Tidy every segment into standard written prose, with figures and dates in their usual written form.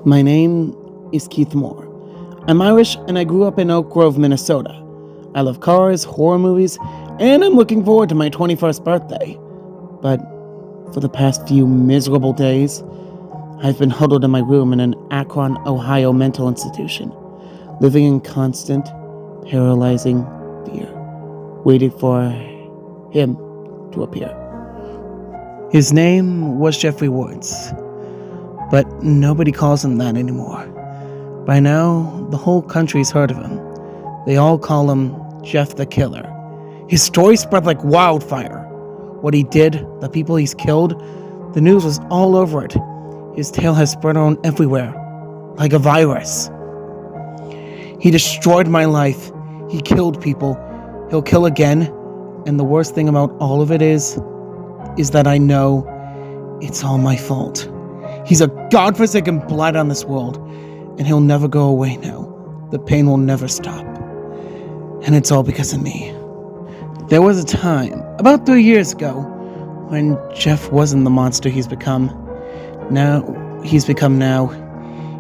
My name is Keith Moore. I'm Irish and I grew up in Oak Grove, Minnesota. I love cars, horror movies, and I'm looking forward to my 21st birthday. But for the past few miserable days, I've been huddled in my room in an Akron, Ohio mental institution, living in constant, paralyzing fear, waiting for him to appear. His name was Jeffrey Woods, but nobody calls him that anymore. By now, the whole country's heard of him. They all call him Jeff the Killer. His story spread like wildfire. What he did, the people he's killed, the news was all over it. His tale has spread around everywhere, like a virus. He destroyed my life. He killed people. He'll kill again. And the worst thing about all of it is that I know it's all my fault. He's a godforsaken blight on this world, and he'll never go away now. The pain will never stop. And it's all because of me. There was a time, about 3 years ago, when Jeff wasn't the monster he's become.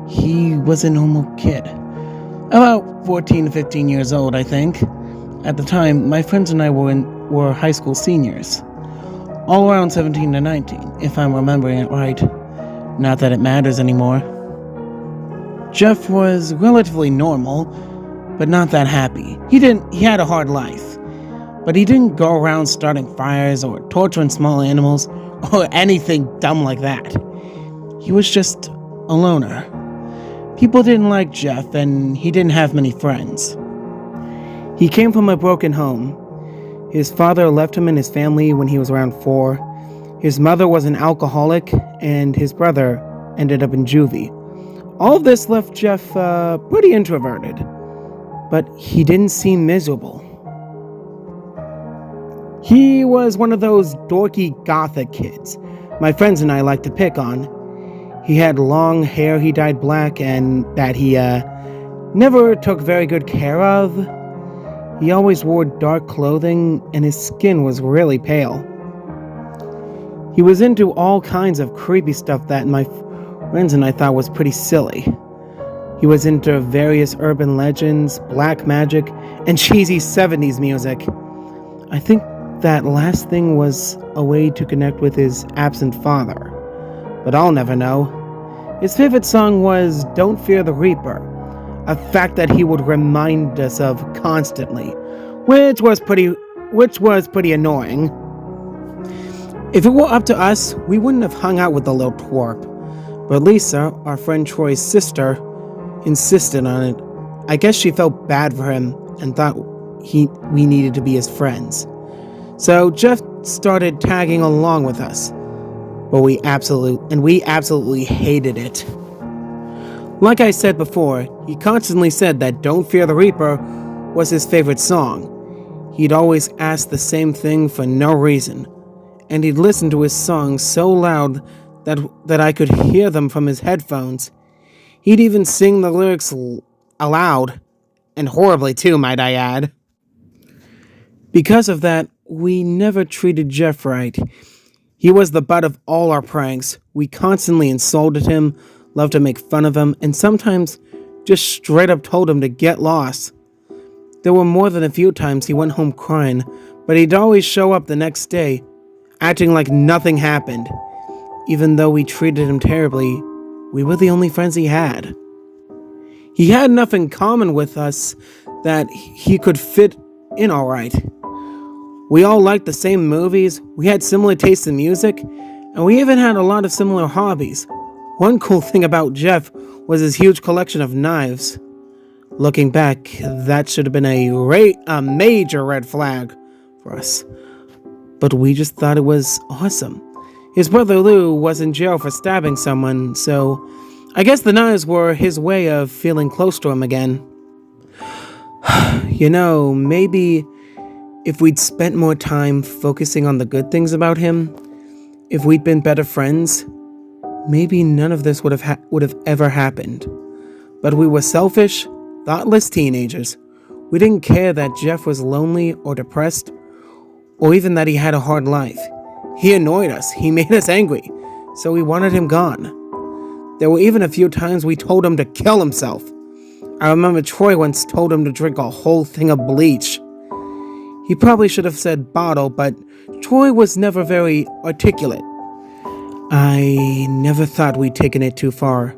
He was a normal kid. About 14 to 15 years old, I think. At the time, my friends and I were high school seniors. All around 17 to 19, if I'm remembering it right. Not that it matters anymore. Jeff was relatively normal, but not that happy. He had a hard life, but he didn't go around starting fires or torturing small animals or anything dumb like that. He was just a loner. People didn't like Jeff, and he didn't have many friends. He came from a broken home. His father left him and his family when he was around 4. His mother was an alcoholic, and his brother ended up in juvie. All of this left Jeff pretty introverted, but he didn't seem miserable. He was one of those dorky gothic kids my friends and I liked to pick on. He had long hair he dyed black and that he never took very good care of. He always wore dark clothing, and his skin was really pale. He was into all kinds of creepy stuff that my friends and I thought was pretty silly. He was into various urban legends, black magic, and cheesy 70s music. I think that last thing was a way to connect with his absent father, but I'll never know. His favorite song was Don't Fear the Reaper, a fact that he would remind us of constantly, which was pretty annoying. If it were up to us, we wouldn't have hung out with the little twerp, but Lisa, our friend Troy's sister, insisted on it. I guess she felt bad for him and thought we needed to be his friends. So Jeff started tagging along with us, but we absolutely hated it. Like I said before, he constantly said that Don't Fear the Reaper was his favorite song. He'd always ask the same thing for no reason, and he'd listen to his songs so loud that I could hear them from his headphones. He'd even sing the lyrics aloud, and horribly too, might I add. Because of that, we never treated Jeff right. He was the butt of all our pranks. We constantly insulted him, loved to make fun of him, and sometimes just straight up told him to get lost. There were more than a few times he went home crying, but he'd always show up the next day, acting like nothing happened. Even though we treated him terribly, we were the only friends he had. He had enough in common with us that he could fit in alright. We all liked the same movies, we had similar tastes in music, and we even had a lot of similar hobbies. One cool thing about Jeff was his huge collection of knives. Looking back, that should have been a major red flag for us. But we just thought it was awesome. His brother Lou was in jail for stabbing someone, so I guess the knives were his way of feeling close to him again. You know, maybe if we'd spent more time focusing on the good things about him, if we'd been better friends, maybe none of this would have ever happened. But we were selfish, thoughtless teenagers. We didn't care that Jeff was lonely or depressed, or even that he had a hard life. He annoyed us, he made us angry, so we wanted him gone. There were even a few times we told him to kill himself. I remember Troy once told him to drink a whole thing of bleach. He probably should have said bottle, but Troy was never very articulate. I never thought we'd taken it too far.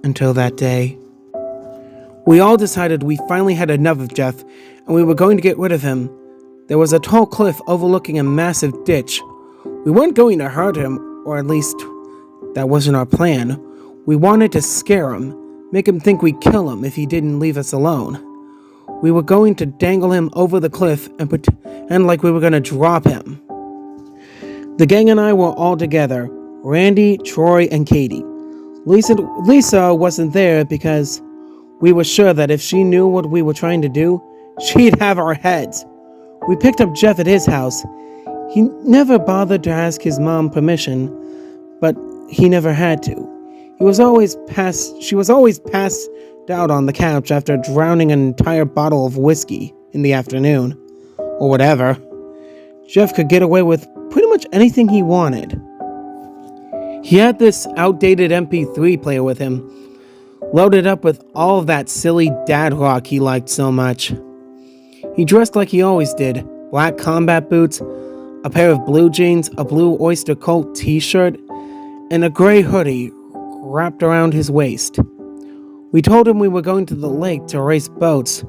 Until that day. We all decided we finally had enough of Jeff, and we were going to get rid of him. There was a tall cliff overlooking a massive ditch. We weren't going to hurt him, or at least that wasn't our plan. We wanted to scare him, make him think we'd kill him if he didn't leave us alone. We were going to dangle him over the cliff and pretend like we were going to drop him. The gang and I were all together, Randy, Troy, and Katie. Lisa wasn't there because we were sure that if she knew what we were trying to do, she'd have our heads. We picked up Jeff at his house. He never bothered to ask his mom permission, but he never had to. She was always passed out on the couch after drowning an entire bottle of whiskey in the afternoon, or whatever. Jeff could get away with pretty much anything he wanted. He had this outdated MP3 player with him, loaded up with all of that silly dad rock he liked so much. He dressed like he always did, black combat boots, a pair of blue jeans, a blue Oyster Cult t-shirt, and a gray hoodie wrapped around his waist. We told him we were going to the lake to race boats.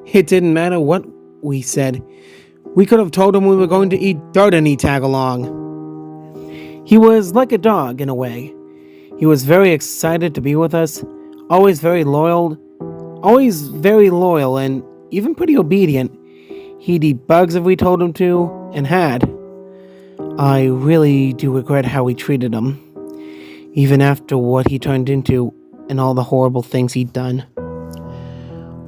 It didn't matter what we said. We could have told him we were going to eat dirt and he'd tag along. He was like a dog in a way. He was very excited to be with us, always very loyal and even pretty obedient. He'd eat bugs if we told him to, and had. I really do regret how we treated him, even after what he turned into and all the horrible things he'd done.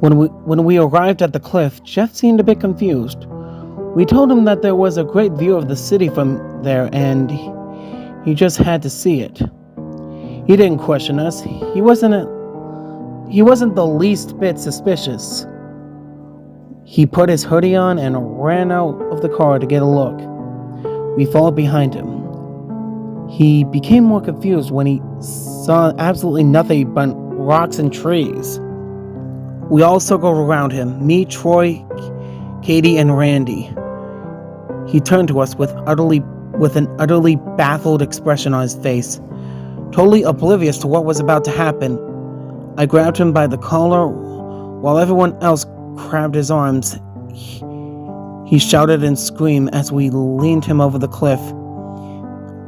When we arrived at the cliff, Jeff seemed a bit confused. We told him that there was a great view of the city from there, and he just had to see it. He didn't question us. He wasn't the least bit suspicious. He put his hoodie on and ran out of the car to get a look. We followed behind him. He became more confused when he saw absolutely nothing but rocks and trees. We all circled around him, me, Troy, Katie, and Randy. He turned to us with an utterly baffled expression on his face, totally oblivious to what was about to happen. I grabbed him by the collar while everyone else grabbed his arms. He shouted and screamed as we leaned him over the cliff.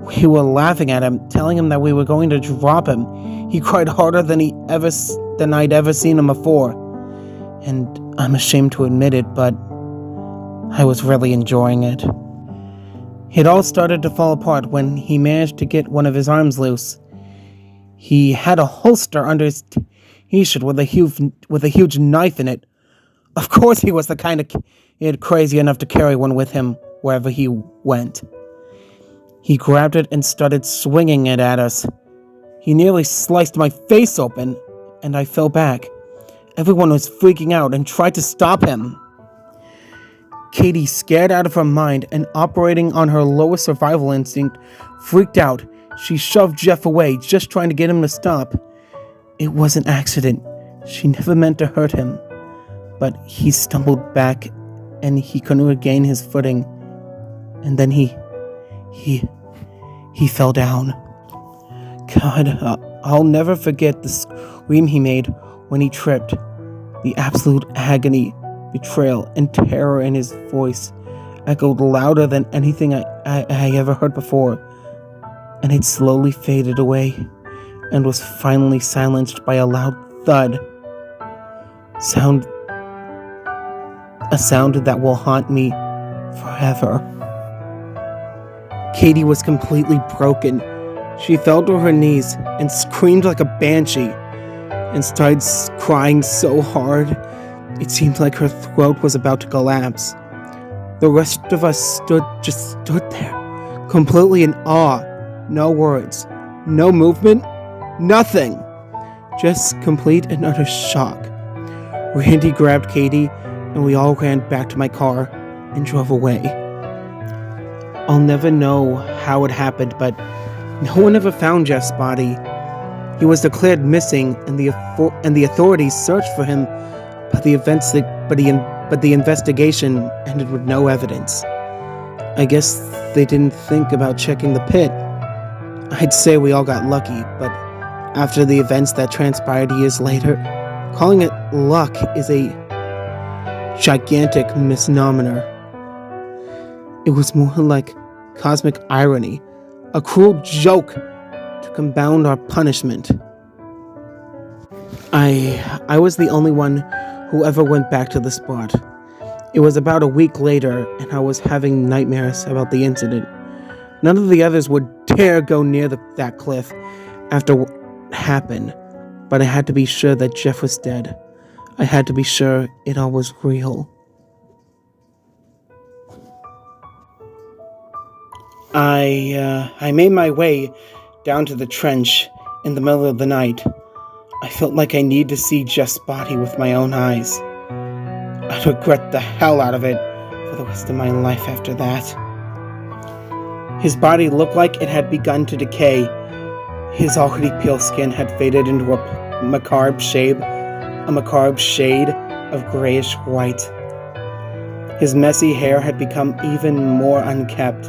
We were laughing at him, telling him that we were going to drop him. He cried harder than I'd ever seen him before. And I'm ashamed to admit it, but I was really enjoying it. It all started to fall apart when he managed to get one of his arms loose. He had a holster under his t-shirt with a huge knife in it. Of course he was the kind of kid crazy enough to carry one with him wherever he went. He grabbed it and started swinging it at us. He nearly sliced my face open, and I fell back. Everyone was freaking out and tried to stop him. Katie, scared out of her mind and operating on her lowest survival instinct, freaked out. She shoved Jeff away, just trying to get him to stop. It was an accident. She never meant to hurt him. But he stumbled back, and he couldn't regain his footing. And then he fell down. God, I'll never forget the scream he made when he tripped. The absolute agony, betrayal, and terror in his voice echoed louder than anything I ever heard before. And it slowly faded away and was finally silenced by a loud thud. A sound that will haunt me forever. Katie was completely broken. She fell to her knees and screamed like a banshee and started crying so hard it seemed like her throat was about to collapse. The rest of us stood there, completely in awe. No words, no movement, nothing. Just complete and utter shock. Randy grabbed Katie and we all ran back to my car and drove away. I'll never know how it happened, but No one ever found Jeff's body. He was declared missing, and the authorities searched for him, but the investigation ended with no evidence. I guess they didn't think about checking the pit. I'd say we all got lucky, but after the events that transpired years later, calling it luck is a gigantic misnomer. It was more like cosmic irony, a cruel joke to compound our punishment. I was the only one who ever went back to the spot. It was about a week later, and I was having nightmares about the incident. None of the others would dare go near that cliff after what happened, but I had to be sure that Jeff was dead. I had to be sure it all was real. I made my way down to the trench in the middle of the night. I felt like I needed to see Jeff's body with my own eyes. I'd regret the hell out of it for the rest of my life after that. His body looked like it had begun to decay. His already pale skin had faded into a macabre shade of grayish white. His messy hair had become even more unkempt,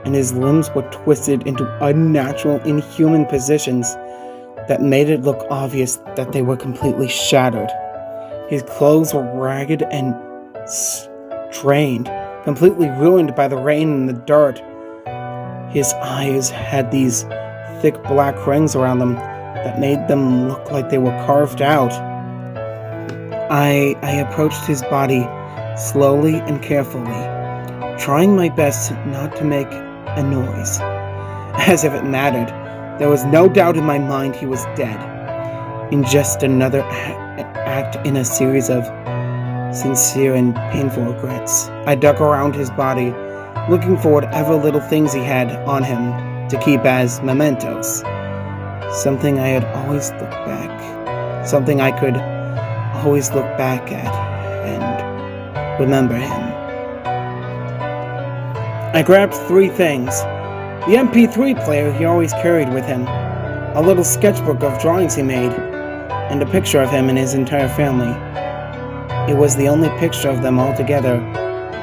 and his limbs were twisted into unnatural, inhuman positions that made it look obvious that they were completely shattered. His clothes were ragged and strained, completely ruined by the rain and the dirt. His eyes had these thick black rings around them that made them look like they were carved out. I approached his body slowly and carefully, trying my best not to make a noise. As if it mattered, there was no doubt in my mind he was dead. In just another act in a series of sincere and painful regrets, I dug around his body, looking for whatever little things he had on him to keep as mementos. Something I had always looked back. Something I could always look back at and remember him. I grabbed 3 things. The MP3 player he always carried with him, a little sketchbook of drawings he made, and a picture of him and his entire family. It was the only picture of them all together,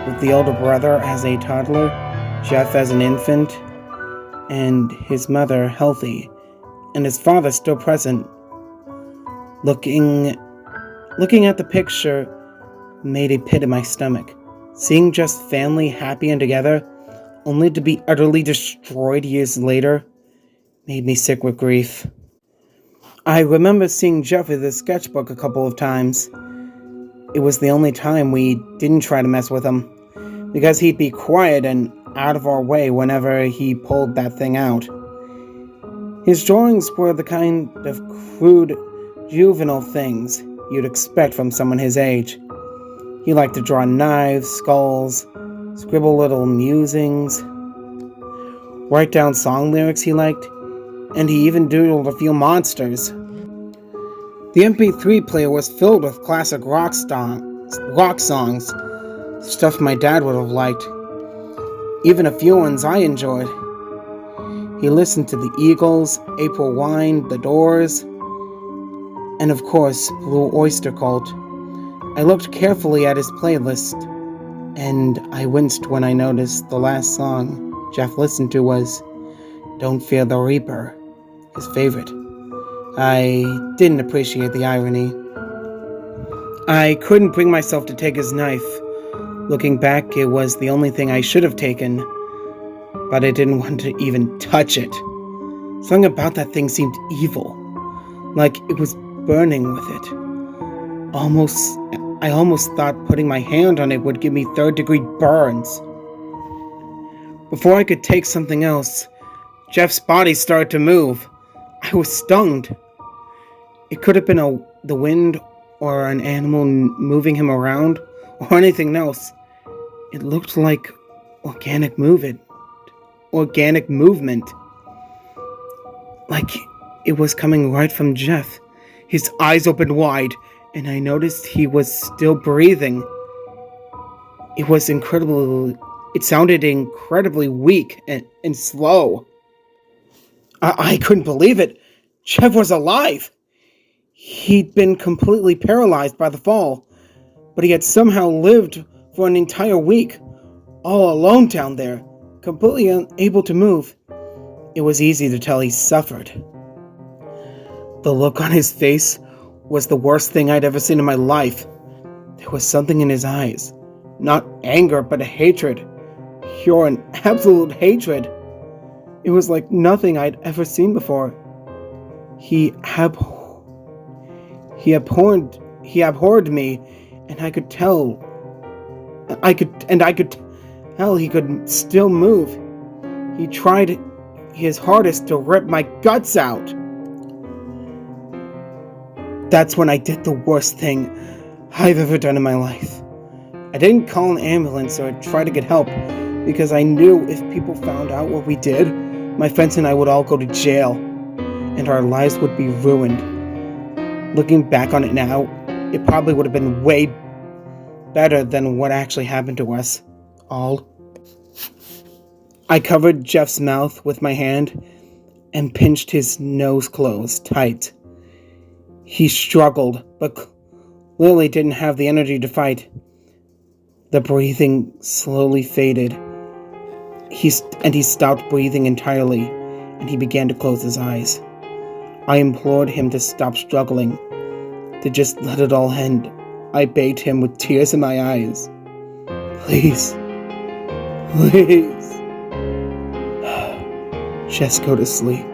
with the older brother as a toddler, Jeff as an infant, and his mother healthy, and his father still present. Looking at the picture made a pit in my stomach. Seeing Jeff's family happy and together, only to be utterly destroyed years later, made me sick with grief. I remember seeing Jeff with his sketchbook a couple of times. It was the only time we didn't try to mess with him, because he'd be quiet and out of our way whenever he pulled that thing out. His drawings were the kind of crude, juvenile things you'd expect from someone his age. He liked to draw knives, skulls, scribble little musings, write down song lyrics he liked, and he even doodled a few monsters. The MP3 player was filled with classic rock songs, stuff my dad would have liked, even a few ones I enjoyed. He listened to the Eagles, April Wine, The Doors, and of course, Blue Oyster Cult. I looked carefully at his playlist, and I winced when I noticed the last song Jeff listened to was Don't Fear the Reaper, his favorite. I didn't appreciate the irony. I couldn't bring myself to take his knife. Looking back, it was the only thing I should have taken, but I didn't want to even touch it. Something about that thing seemed evil, like it was burning with it. I almost thought putting my hand on it would give me 3rd-degree burns. Before I could take something else, Jeff's body started to move. I was stunned. It could have been the wind or an animal moving him around or anything else. It looked like organic movement. Like it was coming right from Jeff. His eyes opened wide, and I noticed he was still breathing. It sounded incredibly weak and slow. I couldn't believe it. Jeff was alive. He'd been completely paralyzed by the fall, but he had somehow lived for an entire week, all alone down there, completely unable to move. It was easy to tell he suffered. The look on his face was the worst thing I'd ever seen in my life. There was something in his eyes. Not anger, but a hatred. Pure and absolute hatred. It was like nothing I'd ever seen before. He abhorred me, and I could tell he could still move. He tried his hardest to rip my guts out. That's when I did the worst thing I've ever done in my life. I didn't call an ambulance or try to get help because I knew if people found out what we did, my friends and I would all go to jail and our lives would be ruined. Looking back on it now, it probably would have been way better than what actually happened to us all. I covered Jeff's mouth with my hand and pinched his nose closed tight. He struggled, but clearly didn't have the energy to fight. The breathing slowly faded. He stopped breathing entirely, and he began to close his eyes. I implored him to stop struggling, to just let it all end. I begged him with tears in my eyes. Please. Please. Just go to sleep.